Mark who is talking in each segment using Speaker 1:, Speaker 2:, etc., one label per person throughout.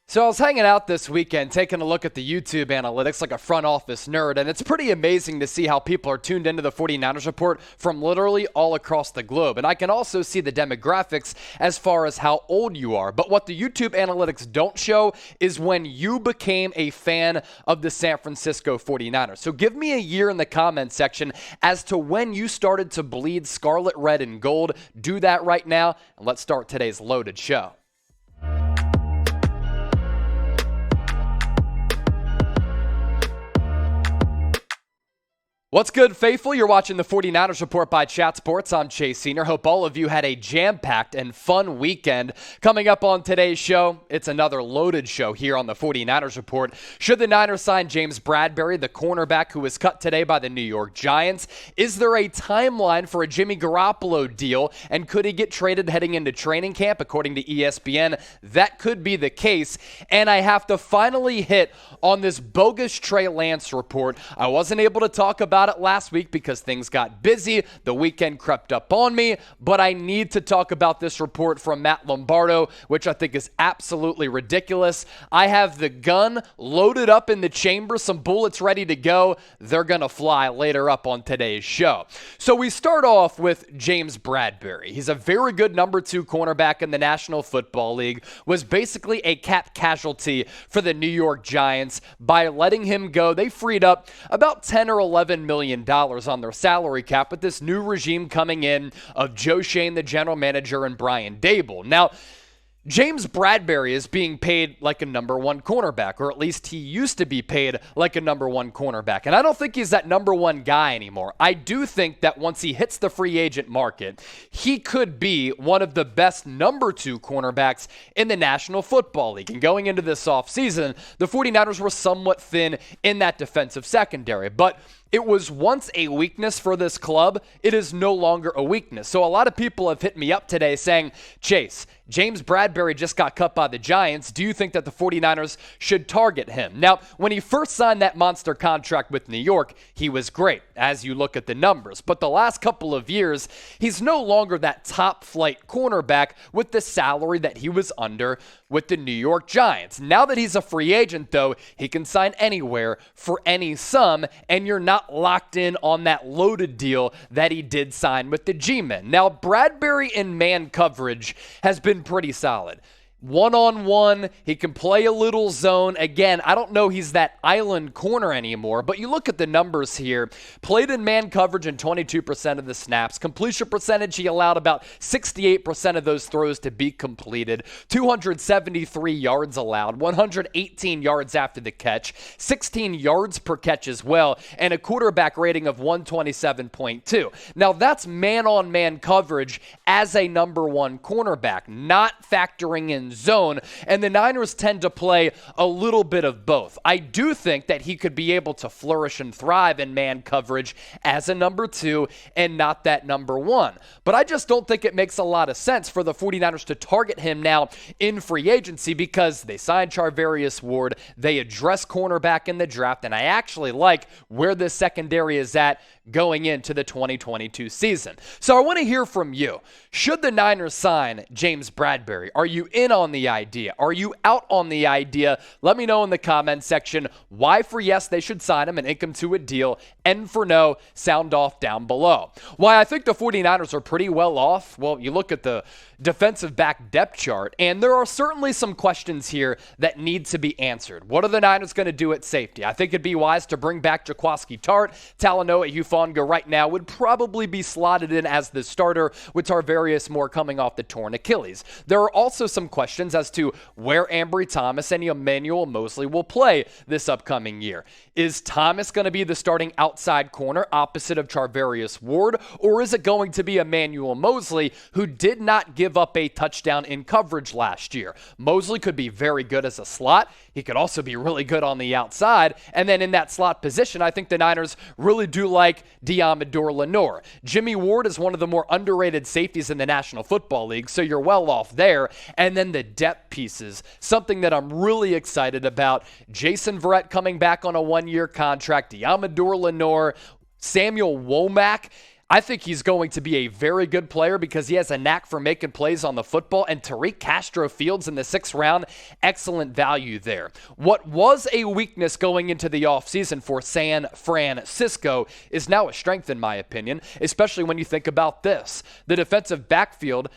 Speaker 1: So I was hanging out this weekend, taking a look at the YouTube analytics like a front office nerd, and it's pretty amazing to see how people are tuned into the 49ers report from literally all across the globe. And I can also see the demographics as far as how old you are. But what the YouTube analytics don't show is when you became a fan of the San Francisco 49ers. So give me a year in the comments section as to when you started to bleed scarlet, red, and gold. Do that right now, and let's start today's loaded show. What's good, faithful? You're watching the 49ers Report by Chat Sports. I'm Chase Senior. Hope all of you had a jam-packed and fun weekend. Coming up on today's show, it's another loaded show here on the 49ers Report. Should the Niners sign James Bradberry, the cornerback who was cut today by the New York Giants? Is there a timeline for a Jimmy Garoppolo deal, and could he get traded heading into training camp? According to ESPN, that could be the case. And I have to finally hit on this bogus Trey Lance report. I wasn't able to talk about it last week because things got busy. The weekend crept up on me, but I need to talk about this report from Matt Lombardo, which I think is absolutely ridiculous. I have the gun loaded up in the chamber, some bullets ready to go. They're going to fly later up on today's show. So we start off with James Bradberry. He's a very good number 2 cornerback in the National Football League, was basically a cap casualty for the New York Giants. By letting him go, they freed up about $10 or $11 million on their salary cap with this new regime coming in of Joe Schoen, the general manager, and Brian Daboll. Now, James Bradberry is being paid like a number 1 cornerback, or at least he used to be paid like a number 1 cornerback. And I don't think he's that number 1 guy anymore. I do think that once he hits the free agent market, he could be one of the best number 2 cornerbacks in the National Football League. And going into this offseason, the 49ers were somewhat thin in that defensive secondary. But it was once a weakness for this club. It is no longer a weakness. So a lot of people have hit me up today saying, Chase, James Bradberry just got cut by the Giants. Do you think that the 49ers should target him? Now, when he first signed that monster contract with New York, he was great as you look at the numbers. But the last couple of years, he's no longer that top flight cornerback with the salary that he was under with the New York Giants. Now that he's a free agent, though, he can sign anywhere for any sum, and you're not locked in on that loaded deal that he did sign with the G-Men. Now, Bradberry in man coverage has been pretty solid. One-on-one, he can play a little zone. Again, I don't know he's that island corner anymore, but you look at the numbers here. Played in man coverage in 22% of the snaps. Completion percentage, he allowed about 68% of those throws to be completed. 273 yards allowed, 118 yards after the catch, 16 yards per catch as well, and a quarterback rating of 127.2. Now, that's man-on-man coverage as a number 1 cornerback, not factoring in zone, and the Niners tend to play a little bit of both. I do think that he could be able to flourish and thrive in man coverage as a number 2 and not that number 1. But I just don't think it makes a lot of sense for the 49ers to target him now in free agency because they signed Charvarius Ward, they address cornerback in the draft, and I actually like where this secondary is at going into the 2022 season. So I want to hear from you. Should the Niners sign James Bradberry? Are you in on the idea? Are you out on the idea? Let me know in the comments section why for yes they should sign him and ink him to a deal, and for no, sound off down below. Why I think the 49ers are pretty well off? Well, you look at the defensive back depth chart, and there are certainly some questions here that need to be answered. What are the Niners going to do at safety? I think it'd be wise to bring back Jaquiski Tartt. Talanoa Hufanga right now would probably be slotted in as the starter, with Tarvarius Moore coming off the torn Achilles. There are also some questions as to where Ambry Thomas and Emmanuel Mosley will play this upcoming year. Is Thomas going to be the starting outside corner opposite of Charvarius Ward, or is it going to be Emmanuel Mosley, who did not give up a touchdown in coverage last year? Mosley could be very good as a slot. He could also be really good on the outside. And then in that slot position, I think the Niners really do like Deommodore Lenoir. Jimmy Ward is one of the more underrated safeties in the National Football League, so you're well off there. And then the depth pieces, something that I'm really excited about. Jason Verrett coming back on a 1-year contract, Deommodore Lenoir, Samuel Womack. I think he's going to be a very good player because he has a knack for making plays on the football. And Tariq Castro-Fields in the 6th round, excellent value there. What was a weakness going into the offseason for San Francisco is now a strength, in my opinion, especially when you think about this. The defensive backfield,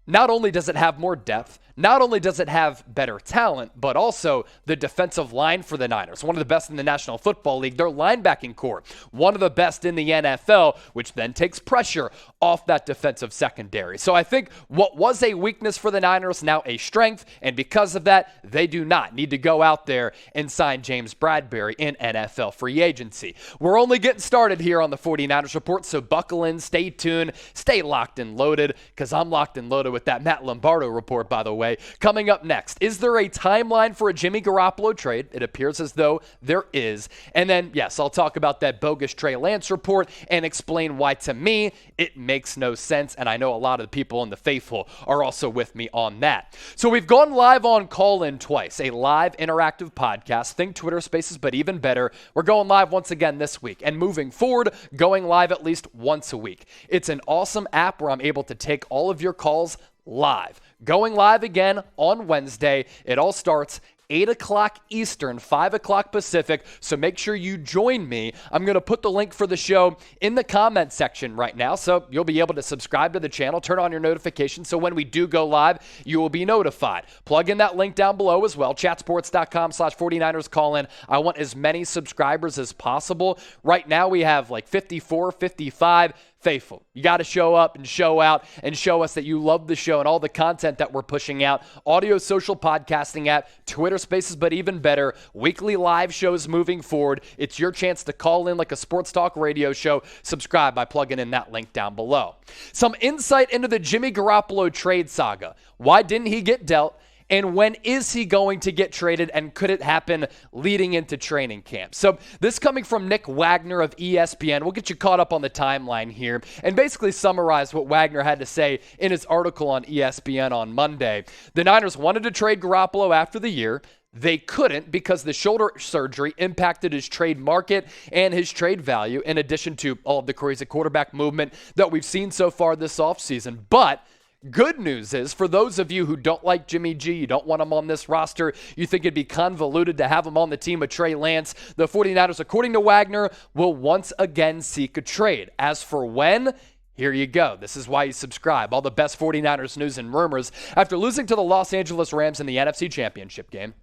Speaker 1: not only does it have more depth, not only does it have better talent, but also the defensive line for the Niners. One of the best in the National Football League. Their linebacking core, one of the best in the NFL, which then takes pressure off that defensive secondary. So I think what was a weakness for the Niners, now a strength, and because of that, they do not need to go out there and sign James Bradberry in NFL free agency. We're only getting started here on the 49ers Report, so buckle in, stay tuned, stay locked and loaded, because I'm locked and loaded with that Matt Lombardo report, by the way. Coming up next, is there a timeline for a Jimmy Garoppolo trade? It appears as though there is. And then, yes, I'll talk about that bogus Trey Lance report and explain why, to me, it makes no sense. And I know a lot of the people in the faithful are also with me on that. So we've gone live on Call-In twice, a live interactive podcast. Think Twitter Spaces, but even better, we're going live once again this week. And moving forward, going live at least once a week. It's an awesome app where I'm able to take all of your calls live. Going live again on Wednesday. It all starts 8 o'clock Eastern, 5 o'clock Pacific, so make sure you join me. I'm going to put the link for the show in the comment section right now, so you'll be able to subscribe to the channel, turn on your notifications, so when we do go live, you will be notified. Plug in that link down below as well, chatsports.com/49ers call-in. I want as many subscribers as possible. Right now, we have like 54, 55. Faithful. You got to show up and show out and show us that you love the show and all the content that we're pushing out. Audio, social podcasting app, Twitter Spaces, but even better, weekly live shows moving forward. It's your chance to call in like a sports talk radio show. Subscribe by plugging in that link down below. Some insight into the Jimmy Garoppolo trade saga. Why didn't he get dealt? And when is he going to get traded, and could it happen leading into training camp? So this coming from Nick Wagner of ESPN. We'll get you caught up on the timeline here and basically summarize what Wagner had to say in his article on ESPN on Monday. The Niners wanted to trade Garoppolo after the year. They couldn't because the shoulder surgery impacted his trade market and his trade value, in addition to all of the crazy quarterback movement that we've seen so far this offseason. But good news is, for those of you who don't like Jimmy G, you don't want him on this roster, you think it'd be convoluted to have him on the team with Trey Lance, the 49ers, according to Wagner, will once again seek a trade. As for when, here you go. This is why you subscribe. All the best 49ers news and rumors. After losing to the Los Angeles Rams in the NFC Championship game,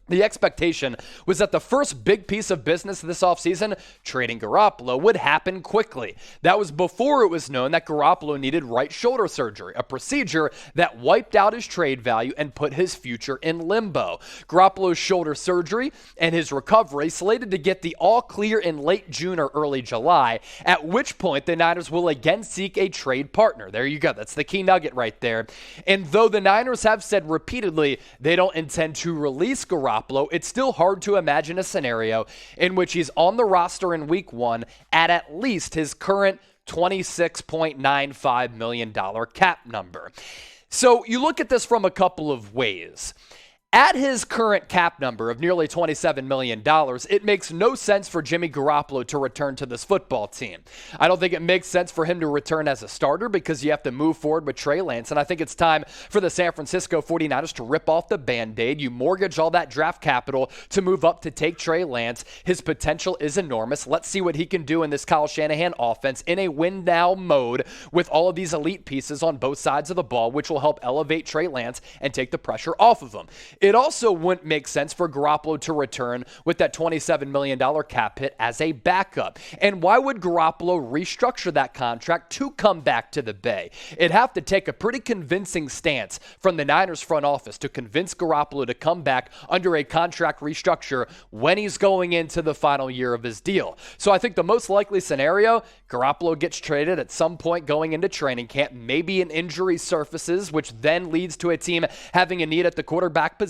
Speaker 1: the expectation was that the first big piece of business this offseason, trading Garoppolo, would happen quickly. That was before it was known that Garoppolo needed right shoulder surgery, a procedure that wiped out his trade value and put his future in limbo. Garoppolo's shoulder surgery and his recovery slated to get the all clear in late June or early July, at which point the Niners will again seek a trade partner. There you go. That's the key nugget right there. And though the Niners have said repeatedly they don't intend to release Garoppolo, it's still hard to imagine a scenario in which he's on the roster in week 1 at least his current $26.95 million cap number. So you look at this from a couple of ways. At his current cap number of nearly $27 million, it makes no sense for Jimmy Garoppolo to return to this football team. I don't think it makes sense for him to return as a starter because you have to move forward with Trey Lance, and I think it's time for the San Francisco 49ers to rip off the Band-Aid. You mortgage all that draft capital to move up to take Trey Lance. His potential is enormous. Let's see what he can do in this Kyle Shanahan offense in a win-now mode with all of these elite pieces on both sides of the ball, which will help elevate Trey Lance and take the pressure off of him. It also wouldn't make sense for Garoppolo to return with that $27 million cap hit as a backup. And why would Garoppolo restructure that contract to come back to the Bay? It'd have to take a pretty convincing stance from the Niners front office to convince Garoppolo to come back under a contract restructure when he's going into the final year of his deal. So I think the most likely scenario, Garoppolo gets traded at some point going into training camp. Maybe an injury surfaces, which then leads to a team having a need at the quarterback position.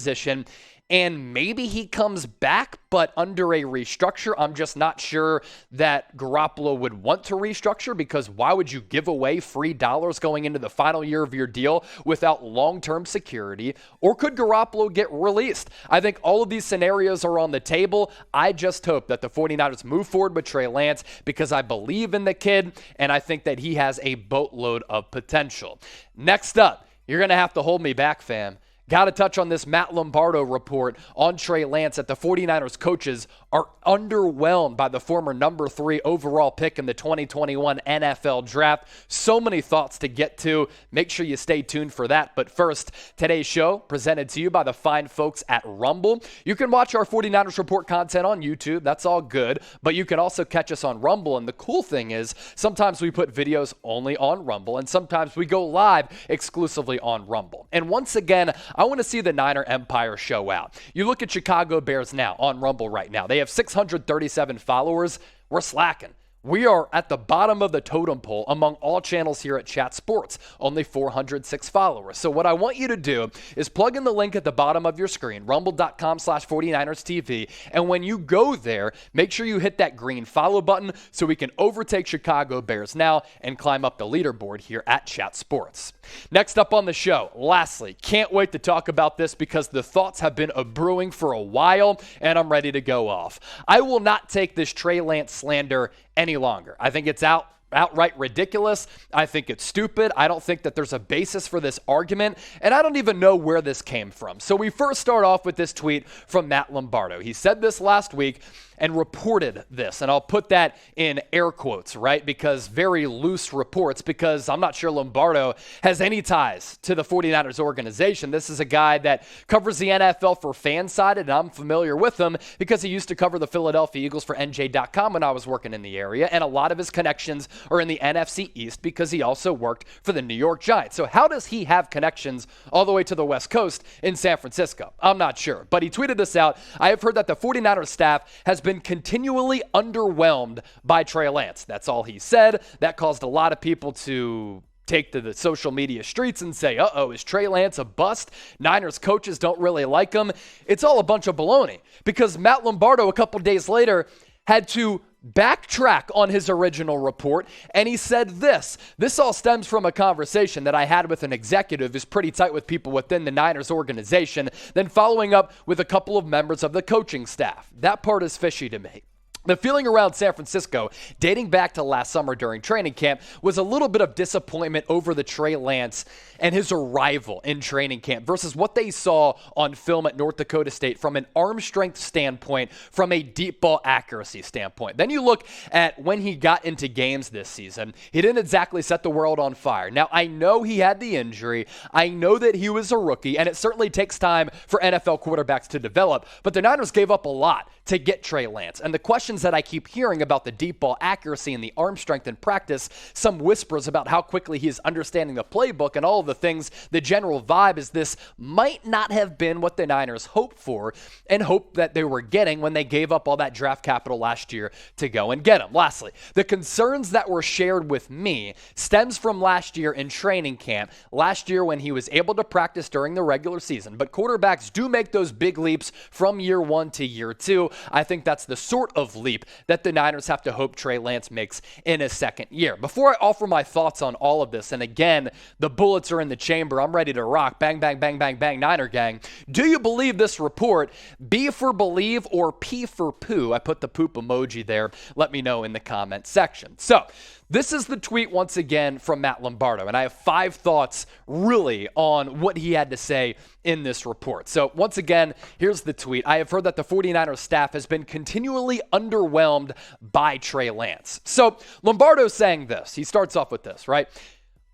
Speaker 1: and maybe he comes back, but under a restructure. I'm just not sure that Garoppolo would want to restructure, because why would you give away free dollars going into the final year of your deal without long-term security? Or could Garoppolo get released? I think all of these scenarios are on the table. I just hope that the 49ers move forward with Trey Lance, because I believe in the kid, and I think that he has a boatload of potential. Next up, you're going to have to hold me back, fam. Got to touch on this Matt Lombardo report on Trey Lance that the 49ers coaches are underwhelmed by the former number 3 overall pick in the 2021 NFL draft. So many thoughts to get to. Make sure you stay tuned for that. But first, today's show presented to you by the fine folks at Rumble. You can watch our 49ers Report content on YouTube. That's all good. But you can also catch us on Rumble. And the cool thing is, sometimes we put videos only on Rumble, and sometimes we go live exclusively on Rumble. And once again, I want to see the Niner Empire show out. You look at Chicago Bears now on Rumble right now. They have 637 followers. We're slacking. We are at the bottom of the totem pole among all channels here at Chat Sports, only 406 followers. So what I want you to do is plug in the link at the bottom of your screen, rumble.com/49erstv, and when you go there, make sure you hit that green follow button so we can overtake Chicago Bears now and climb up the leaderboard here at Chat Sports. Next up on the show, lastly, can't wait to talk about this because the thoughts have been brewing for a while, and I'm ready to go off. I will not take this Trey Lance slander any longer. I think it's outright ridiculous. I think it's stupid. I don't think that there's a basis for this argument, and I don't even know where this came from. So we first start off with this tweet from Matt Lombardo. He said this last week and reported this, and I'll put that in air quotes, right? Because very loose reports, because I'm not sure Lombardo has any ties to the 49ers organization. This is a guy that covers the NFL for Fansided, and I'm familiar with him because he used to cover the Philadelphia Eagles for NJ.com when I was working in the area, and a lot of his connections are in the NFC East because he also worked for the New York Giants. So how does he have connections all the way to the West Coast in San Francisco? I'm not sure, but he tweeted this out. I have heard that the 49ers staff has been continually underwhelmed by Trey Lance. That's all he said. That caused a lot of people to take to the social media streets and say, uh-oh, is Trey Lance a bust? Niners coaches don't really like him. It's all a bunch of baloney, because Matt Lombardo a couple days later had to backtrack on his original report, and he said this. This all stems from a conversation that I had with an executive who's pretty tight with people within the Niners organization, then following up with a couple of members of the coaching staff. That part is fishy to me. The feeling around San Francisco, dating back to last summer during training camp, was a little bit of disappointment over the Trey Lance and his arrival in training camp versus what they saw on film at North Dakota State from an arm strength standpoint, from a deep ball accuracy standpoint. Then you look at when he got into games this season, he didn't exactly set the world on fire. Now, I know he had the injury. I know that he was a rookie, and it certainly takes time for NFL quarterbacks to develop, but the Niners gave up a lot to get Trey Lance. And the questions that I keep hearing about the deep ball accuracy and the arm strength in practice, some whispers about how quickly he is understanding the playbook and all of the things, the general vibe is this might not have been what the Niners hoped for and hoped that they were getting when they gave up all that draft capital last year to go and get him. Lastly, the concerns that were shared with me stems from last year in training camp, last year when he was able to practice during the regular season. But quarterbacks do make those big leaps from year 1 to year 2. I think that's the sort of leap that the Niners have to hope Trey Lance makes in his second year. Before I offer my thoughts on all of this, and again, the bullets are in the chamber, I'm ready to rock, bang, bang, bang, bang, bang, Niner gang. Do you believe this report? B for believe or P for poo? I put the poop emoji there. Let me know in the comment section. So, this is the tweet once again from Matt Lombardo, and I have 5 thoughts really on what he had to say in this report. So once again, here's the tweet. I have heard that the 49ers staff has been continually underwhelmed by Trey Lance. So Lombardo's saying this. He starts off with this, right?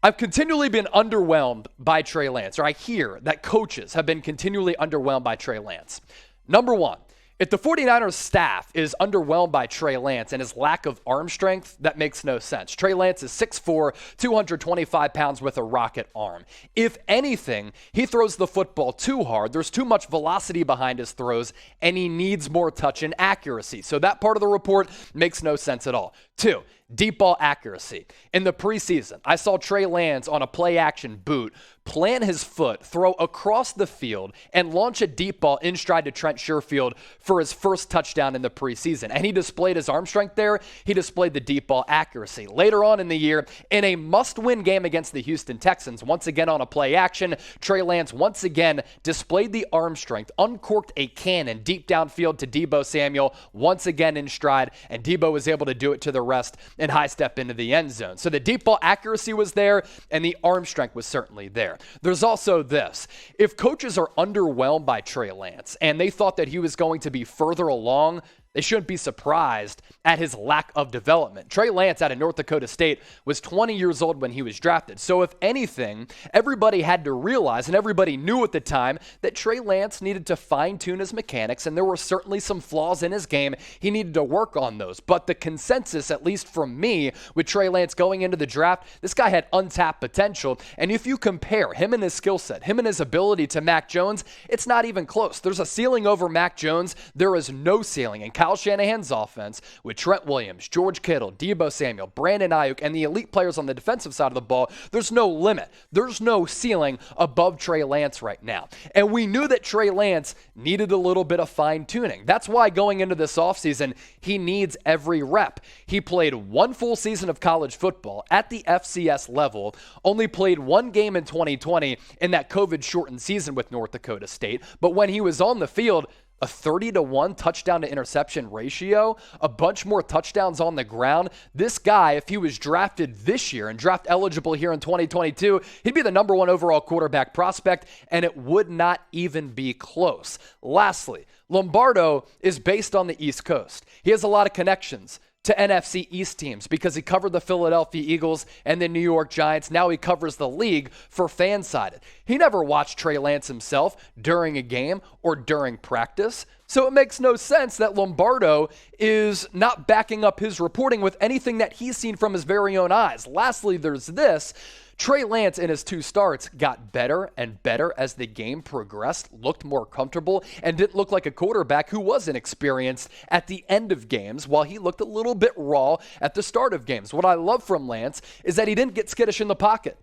Speaker 1: I've continually been underwhelmed by Trey Lance, or I hear that coaches have been continually underwhelmed by Trey Lance. Number one, if the 49ers staff is underwhelmed by Trey Lance and his lack of arm strength, that makes no sense. Trey Lance is 6'4", 225 pounds with a rocket arm. If anything, he throws the football too hard. There's too much velocity behind his throws, and he needs more touch and accuracy. So that part of the report makes no sense at all. 2, Deep ball accuracy. In the preseason, I saw Trey Lance on a play action boot plant his foot, throw across the field, and launch a deep ball in stride to Trent Sherfield for his first touchdown in the preseason. And he displayed his arm strength there. He displayed the deep ball accuracy. Later on in the year, in a must-win game against the Houston Texans, once again on a play action, Trey Lance once again displayed the arm strength, uncorked a cannon deep downfield to Deebo Samuel, once again in stride, and Deebo was able to do it to the rest and high step into the end zone. So the deep ball accuracy was there, and the arm strength was certainly there. There's also this. If coaches are underwhelmed by Trey Lance and they thought that he was going to be further along, they shouldn't be surprised at his lack of development. Trey Lance out of North Dakota State was 20 years old when he was drafted. So if anything, everybody had to realize, and everybody knew at the time, that Trey Lance needed to fine-tune his mechanics, and there were certainly some flaws in his game. He needed to work on those. But the consensus, at least from me, with Trey Lance going into the draft, this guy had untapped potential. And if you compare him and his skill set, him and his ability to Mac Jones, it's not even close. There's a ceiling over Mac Jones. There is no ceiling. And Kyle Shanahan's offense with Trent Williams, George Kittle, Deebo Samuel, Brandon Ayuk, and the elite players on the defensive side of the ball, there's no limit. There's no ceiling above Trey Lance right now. And we knew that Trey Lance needed a little bit of fine-tuning. That's why going into this offseason, he needs every rep. He played one full season of college football at the FCS level, only played one game in 2020 in that COVID-shortened season with North Dakota State. But when he was on the field, a 30-1 touchdown to interception ratio, a bunch more touchdowns on the ground. This guy, if he was drafted this year and draft eligible here in 2022, he'd be the number one overall quarterback prospect, and it would not even be close. Lastly, Lombardo is based on the East Coast. He has a lot of connections to NFC East teams because he covered the Philadelphia Eagles and the New York Giants. Now he covers the league for Fansided. He never watched Trey Lance himself during a game or during practice. So it makes no sense that Lombardo is not backing up his reporting with anything that he's seen from his very own eyes. Lastly, there's this. Trey Lance in his 2 starts got better and better as the game progressed, looked more comfortable, and didn't look like a quarterback who was inexperienced at the end of games, while he looked a little bit raw at the start of games. What I love from Lance is that he didn't get skittish in the pocket.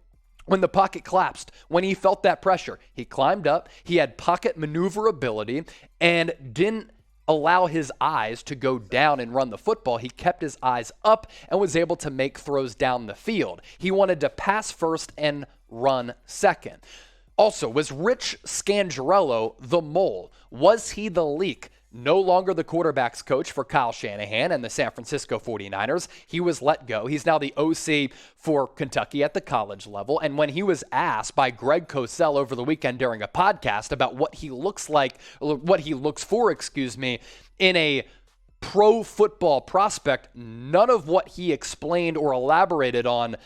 Speaker 1: When the pocket collapsed, when he felt that pressure, he climbed up, he had pocket maneuverability, and didn't allow his eyes to go down and run the football. He kept his eyes up and was able to make throws down the field. He wanted to pass first and run second. Also, was Rich Scangarello the mole? Was he the leak? No longer the quarterback's coach for Kyle Shanahan and the San Francisco 49ers. He was let go. He's now the OC for Kentucky at the college level. And when he was asked by Greg Cosell over the weekend during a podcast about what he looks like, what he looks for, in a pro football prospect, none of what he explained or elaborated on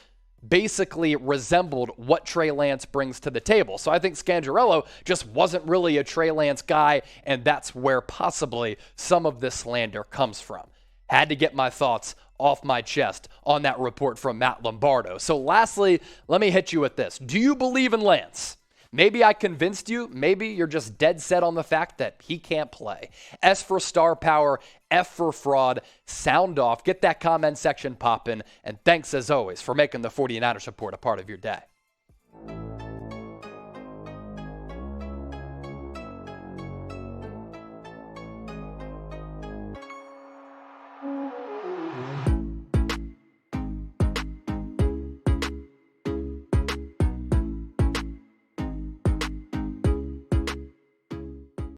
Speaker 1: basically resembled what Trey Lance brings to the table. So I think Scangarello just wasn't really a Trey Lance guy, and that's where possibly some of this slander comes from. Had to get my thoughts off my chest on that report from Matt Lombardo. So lastly, let me hit you with this. Do you believe in Lance? Maybe I convinced you. Maybe you're just dead set on the fact that he can't play. S for star power, F for fraud. Sound off. Get that comment section popping. And thanks as always for making the 49ers Report a part of your day.